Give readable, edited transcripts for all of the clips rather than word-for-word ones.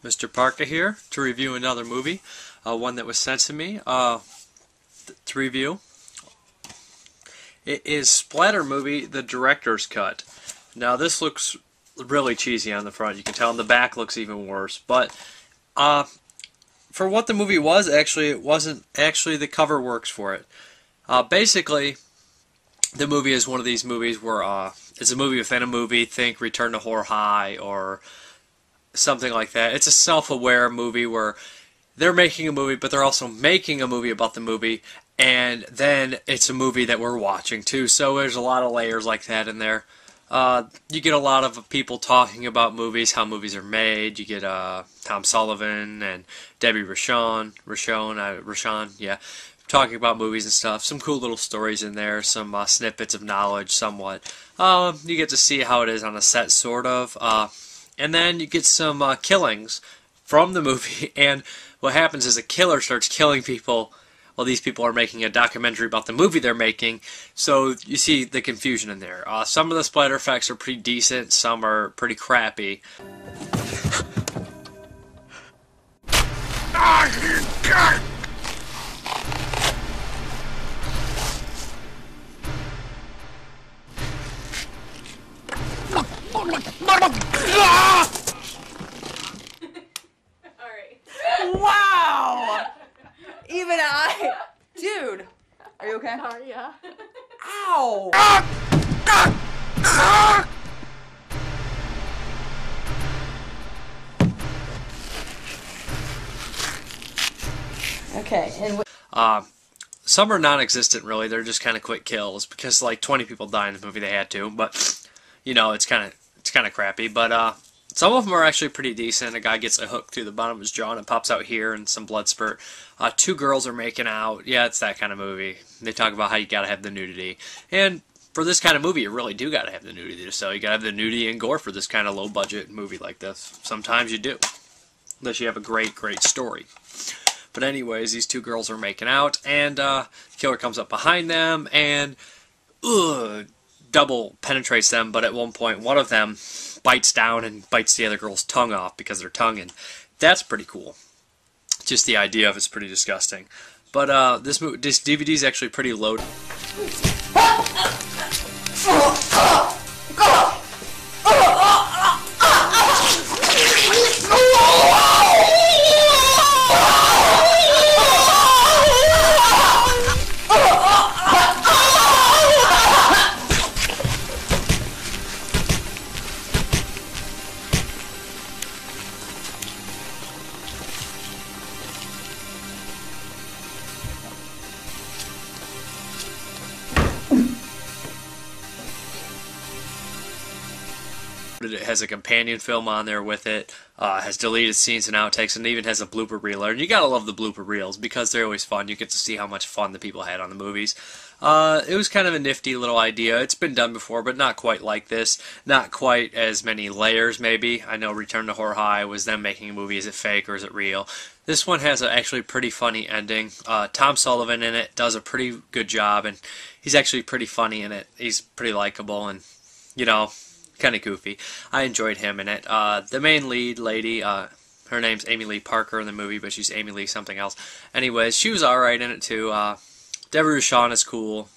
Mrparka here to review another movie, one that was sent to me to review. It is Splatter movie, the director's cut. Now this looks really cheesy on the front, you can tell, and the back looks even worse. But for what the movie was, actually, it wasn't. Actually, the cover works for it. Basically, the movie is one of these movies where it's a movie within a movie. Think Return to Horror High or something like that. It's a self-aware movie where they're making a movie, but they're also making a movie about the movie, and then it's a movie that we're watching too. So there's a lot of layers like that in there. You get a lot of people talking about movies, how movies are made. You get Tom Sullivan and Debbie Rochon, yeah, talking about movies and stuff. Some cool little stories in there, some snippets of knowledge, somewhat. You get to see how it is on a set, sort of. And then you get some killings from the movie, and what happens is a killer starts killing people while these people are making a documentary about the movie they're making, so you see the confusion in there. Some of the splatter effects are pretty decent, some are pretty crappy. Wow! Even I... Dude! Are you okay? Yeah. Ow! Okay, and some are non-existent, really. They're just kind of quick kills, because like 20 people die in the movie, they had to, but you know, it's kind of crappy. But some of them are actually pretty decent. A guy gets a hook through the bottom of his jaw and it pops out here, and some blood spurt. Two girls are making out. Yeah, it's that kind of movie. They talk about how you gotta have the nudity, and for this kind of movie, you really do gotta have the nudity. So you gotta have the nudity and gore for this kind of low-budget movie like this. Sometimes you do, unless you have a great story. But anyways, these two girls are making out, and the killer comes up behind them and double penetrates them. But at one point, one of them bites down and bites the other girl's tongue off because they're tonguing. That's pretty cool. Just the idea of it's pretty disgusting. But this DVD is actually pretty loaded. It has a companion film on there with it, has deleted scenes and outtakes, and even has a blooper reel. And you gotta love the blooper reels because they're always fun. You get to see how much fun the people had on the movies. It was kind of a nifty little idea. It's been done before, but not quite like this. Not quite as many layers, maybe. I know Return to Horror High was them making a movie. Is it fake or is it real? This one has a actually pretty funny ending. Tom Sullivan in it does a pretty good job, and he's actually pretty funny in it. He's pretty likable and, you know, kind of goofy. I enjoyed him in it. The main lead lady, her name's Amy Lee Parker in the movie, but she's Amy Lee something else. Anyways, she was alright in it too. Debbie Rochon is cool.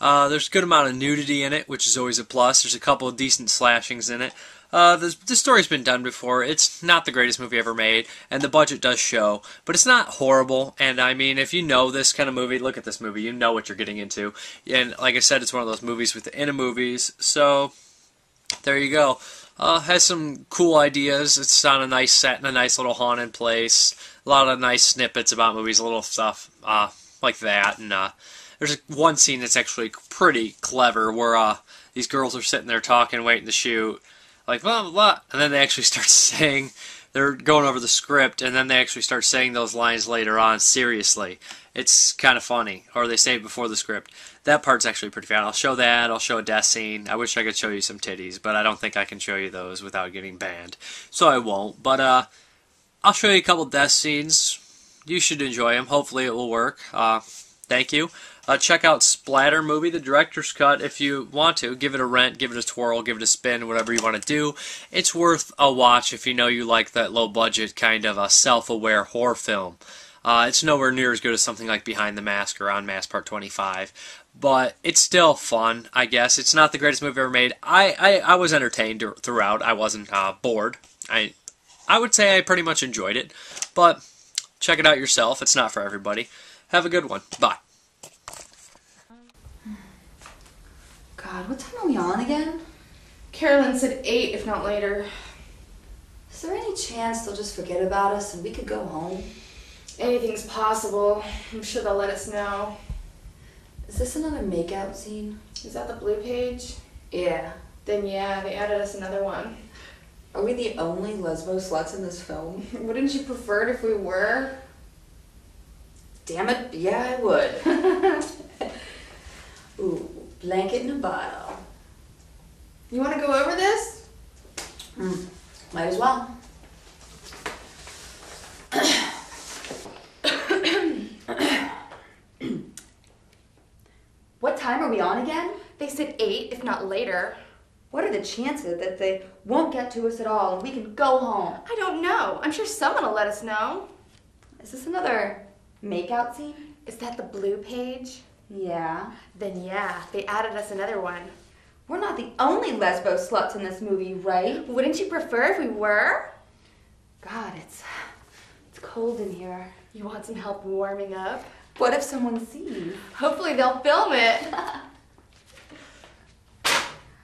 There's a good amount of nudity in it, which is always a plus. There's a couple of decent slashings in it. The story's been done before. It's not the greatest movie ever made, and the budget does show, but it's not horrible. And I mean, if you know this kind of movie, look at this movie, you know what you're getting into. And like I said, it's one of those movies within a movies, so there you go. Has some cool ideas. It's on a nice set in a nice little haunted place. A lot of nice snippets about movies, little stuff like that. And there's one scene that's actually pretty clever where these girls are sitting there talking, waiting to shoot, like blah blah blah, and then they actually start saying, they're going over the script, and then they actually start saying those lines later on seriously. It's kind of funny, or they say it before the script. That part's actually pretty fun. I'll show that. I'll show a death scene. I wish I could show you some titties, but I don't think I can show you those without getting banned, so I won't. But I'll show you a couple death scenes. You should enjoy them. Hopefully it will work. Thank you. Check out Splatter movie, the director's cut, if you want to. Give it a rent, give it a twirl, give it a spin, whatever you want to do. It's worth a watch if you know you like that low-budget kind of a self-aware horror film. It's nowhere near as good as something like Behind the Mask or Unmasked Part 25. But it's still fun, I guess. It's not the greatest movie ever made. I was entertained throughout. I wasn't bored. I would say I pretty much enjoyed it. But check it out yourself. It's not for everybody. Have a good one. Bye. God, what time are we on again? Carolyn said 8, if not later. Is there any chance they'll just forget about us and we could go home? Anything's possible. I'm sure they'll let us know. Is this another makeout scene? Is that the blue page? Yeah. Then yeah, they added us another one. Are we the only lesbo sluts in this film? Wouldn't you prefer it if we were? Damn it, yeah I would. Ooh, blanket in a bottle. You want to go over this? Might as well. What time are we on again? They said 8, if not later. What are the chances that they won't get to us at all and we can go home? I don't know. I'm sure someone will let us know. Is this another makeout scene? Is that the blue page? Yeah. Then yeah, they added us another one. We're not the only lesbo sluts in this movie, right? Wouldn't you prefer if we were? God, it's cold in here. You want some help warming up? What if someone sees? Hopefully they'll film it.